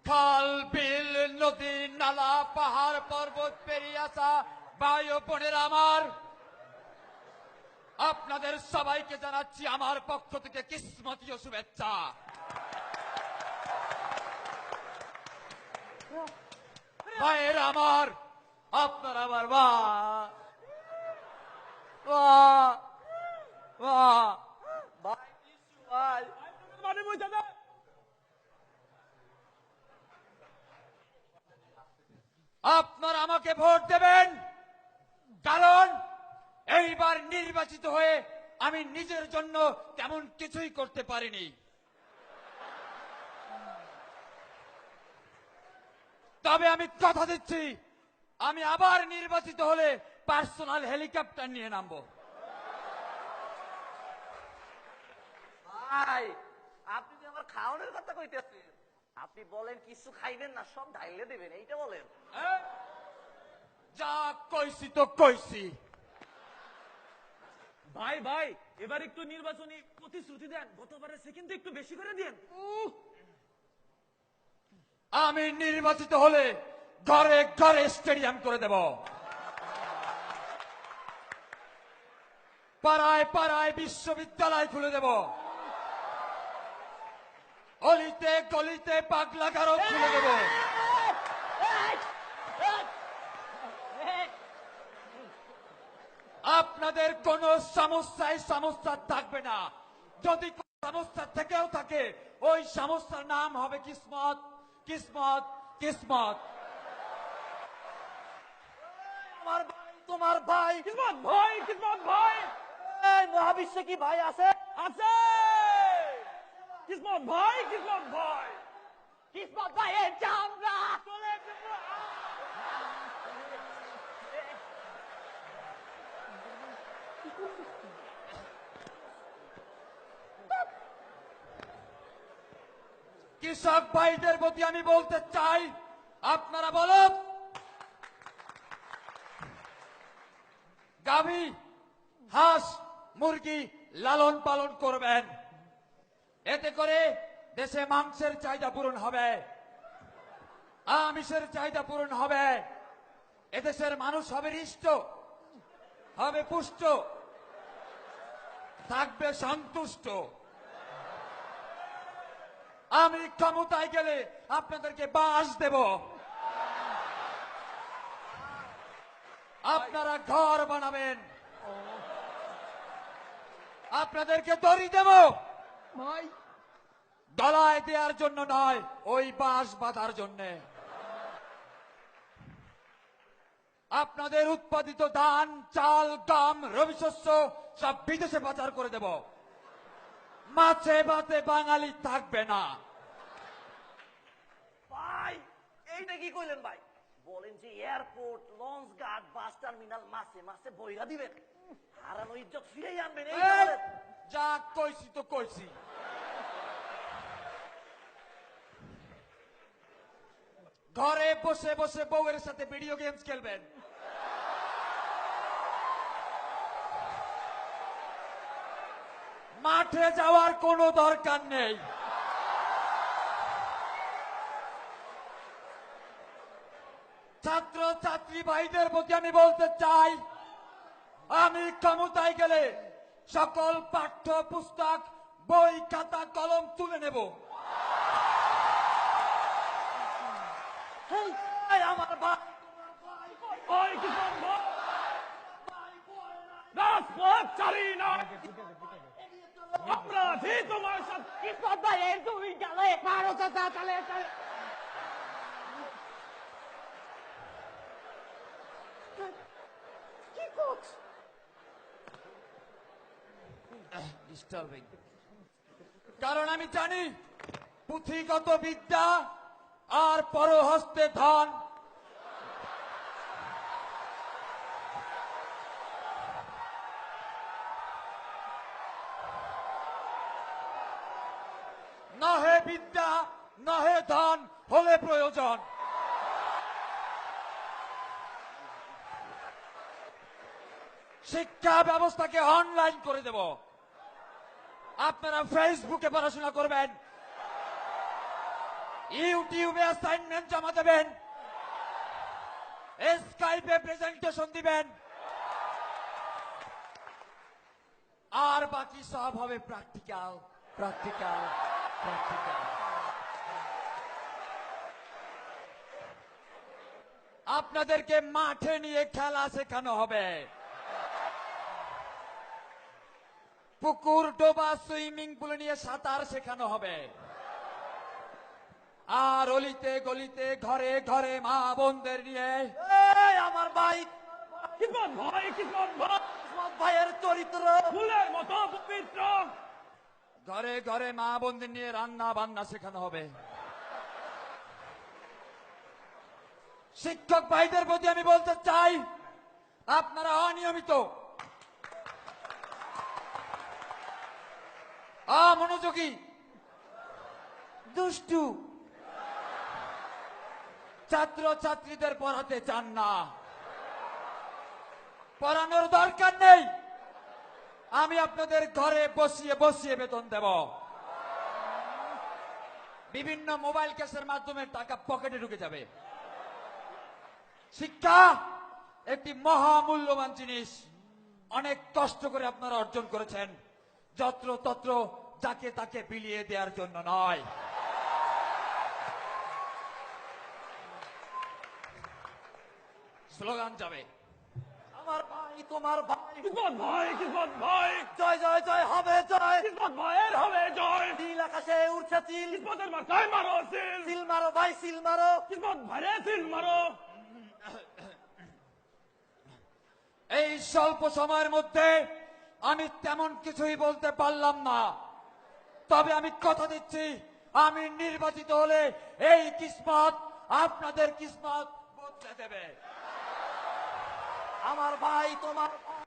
খাল বিল নদী নালা পাহাড় পর্বত পেরিয়ে আসা ভাই ও বোনেরা আমার, আপনাদের সবাইকে জানাচ্ছি আমার পক্ষ থেকে কিসমতীয় শুভেচ্ছা। ভাইয়েরা আমার, আপনারা আমার আপনারা আমাকে ভোট দেবেন, কারণ এইবার নির্বাচিত হয়ে আমি নিজের জন্য তেমন কিছুই করতে পারিনি। তবে আমি কথা দিচ্ছি, আমি আবার নির্বাচিত হলে পার্সোনাল হেলিকপ্টার নিয়ে নামবো। ভাই, আপনি যে আমার খাওয়ানোর কথা কইতেছেন, আপনি বলেন কিছু খাইবেন না, সব ঢাইলে দেবেন, এইটা বলেন। যা কইছি তো কইছি। ভাই ভাই, এবার একটু নির্বাচনী প্রতিশ্রুতি দেন, গতবারের সেকেন্ডে একটু বেশি করে দেন। আমি নির্বাচিত হলে ঘরে ঘরে স্টেডিয়াম করে দেব, পাড়ায় পাড়ায় বিশ্ববিদ্যালয় খুলে দেব, অলিতে গলিতে পাগলাগারও খুলে দেব। আপনাদের কোন সমস্যা থাকবে না। যদি সমস্যা থেকেও থাকে, ওই সমস্যার নাম হবে কিসমত, কিসমত, কিসমত। আমার ভাই, তোমার ভাই, কিসমত ভাই, কিসমত ভাই, এই মহাবিশ্বে কি ভাই আছে? আছে কিসমত ভাই, কিসমত ভাই, কিসমত ভাইয়ের চামড়া চলে কৃষক ভাইদের প্রতি আমি বলতে চাই, আপনারা বলো, গাভী হাঁস মুরগি লালন পালন করবেন, এতে করে দেশে মাংসের চাহিদা পূরণ হবে, আমিষের চাহিদা পূরণ হবে, এদেশের মানুষ হবে হৃষ্ট, হবে পুষ্ট, থাকবে সন্তুষ্ট। আমি ক্ষমতায় গেলে আপনাদেরকে বাস দেব, আপনারা ঘর বানাবেন, আপনাদেরকে দড়ি দেব, ভাই, গলায় দেওয়ার জন্য নয়, ওই বাঁশ বাঁধার জন্য। আপনাদের উৎপাদিত ধান চাল গম রবি শস্য সব বিদেশে পাচার করে দেব, মাছে ভাতে বাঙালি থাকবে না। ভাই, এইটা কি কইলেন ভাই? বলেন যে এয়ারপোর্ট, লঞ্চ ঘাট, বাস টার্মিনাল মাসে মাসে বইরা দিবেন, হারানো ইজ্জত ফিরেই আনবেন, এইটা বলেন। যা কইছি তো কইছি। ঘরে বসে বসে বউয়ের সাথে ভিডিও গেমস খেলবেন, মাঠে যাওয়ার কোনো দরকার নেই। ছাত্র ছাত্রী ভাইদের প্রতি আমি বলতে চাই, আমি ক্ষমতায় গেলে সকল পাঠ্য পুস্তক বই খাতা কলম তুলে নেব। এই আমার ভাই, ভাই, কিসমত ভাই, রাজপথ চারি না, অপরাধী তোমার সাথে। কিসমত ভাইয়ের দুই গালে মারো চাচা, তালে কি করছ? ডিস্টার্বিং। কারণ আমি জানি পুঁথিগত বিদ্যা আর পরহস্তে ধন নহে বিদ্যা নহে ধন হলে প্রয়োজন। শিক্ষা ব্যবস্থাকে অনলাইন করে দেব, আপনারা ফেসবুকে পড়াশোনা করবেন, ইউটিউবে অ্যাসাইনমেন্ট জমা দেবেন, স্কাইপে প্রেজেন্টেশন দিবেন, আর বাকি সব হবে প্র্যাকটিক্যাল প্র্যাকটিক্যাল প্র্যাকটিক্যাল। আপনাদেরকে মাঠে নিয়ে খেলা শেখানো হবে, পুকুর ডোবা সুইমিং পুল নিয়ে সাঁতার শেখানো হবে, আর অলিতে গলিতে ঘরে ঘরে মা বোনদের নিয়ে এই আমার ভাই কিসমত ভাই, কিসমত ভাই, কিসমত ভাইয়ের চরিত্র ফুলের মতো পবিত্র। ঘরে ঘরে মা বোনদের নিয়ে রান্না বান্না শেখানো হবে। শিক্ষক ভাইদের প্রতি আমি বলতে চাই, আপনারা অনিয়মিত, অমনোযোগী, দুষ্টু, ছাত্র ছাত্রীদের পড়াতে চান না, পড়ানোর দরকার নেই। আমি আপনাদের ঘরে বসিয়ে বসিয়ে বেতন দেব, বিভিন্ন মোবাইল ক্যাশের মাধ্যমে টাকা পকেটে ঢুকে যাবে। শিক্ষা একটি মহামূল্যবান জিনিস, অনেক কষ্ট করে আপনারা অর্জন করেছেন, যত্র তত্র যাকে তাকে বিলিয়ে দেওয়ার জন্য নয়। স্লোগান যাবে, আমার ভাই তোমার ভাই, কিসমত ভাই, কিসমত ভাই, জয় জয় জয় হবে জয়, কিসমত ভাইয়ের হবে জয়। নীল আকাশে উড়ছে চিল, কিসমতের মাথায় মারো সিল, সিল মারো ভাই সিল মারো। কিসমত ভাইরে সিল মারো। এই স্বল্প সময়ের মধ্যে আমি তেমন কিছুই বলতে পারলাম না, তবে আমি কথা দিচ্ছি, আমি নির্বাচিত হলে এই কিসমত আপনাদের কিসমত বদলে দেবে। আমার ভাই তোমার